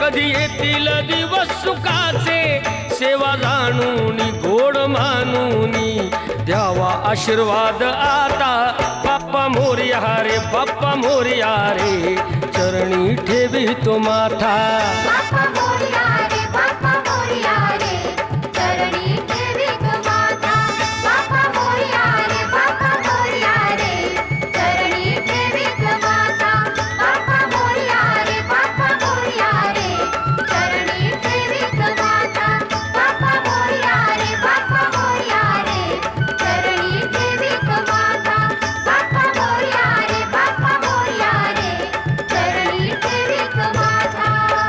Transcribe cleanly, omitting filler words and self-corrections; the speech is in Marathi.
कधी येतील दिवस सुखाचे सेवा जाणून गोड मानूनी द्यावा आशीर्वाद आता बाप्पा मोरया रे बाप्पा मोरया रे चरणी ठेवी तो माथा